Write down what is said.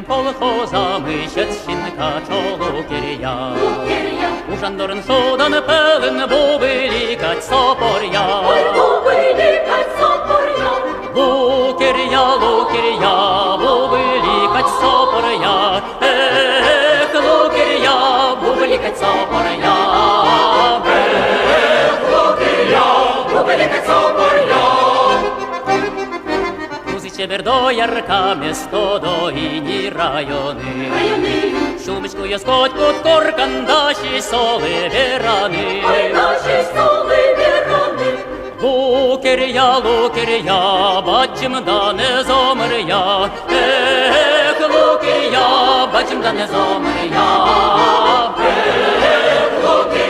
колхозами щецінка чолукір'я. У жандорн содан пелен буби лікать сопор'я. Лукір'я, лукір'я, буби лікать сопор'я. Ех, лукір'я, буби лікать сопор'я. Ех, лукір'я, буби лікать сопор'я. Север Ярка, місто до Іні райони. Шумочку я скоть под коркан, даші соли верани. Ой, наші соли верани. Лукір'я, лукір'я, бачим да не зомр'я. Ех, лукір'я, бачим да не зомр'я. Ех, лукір'я.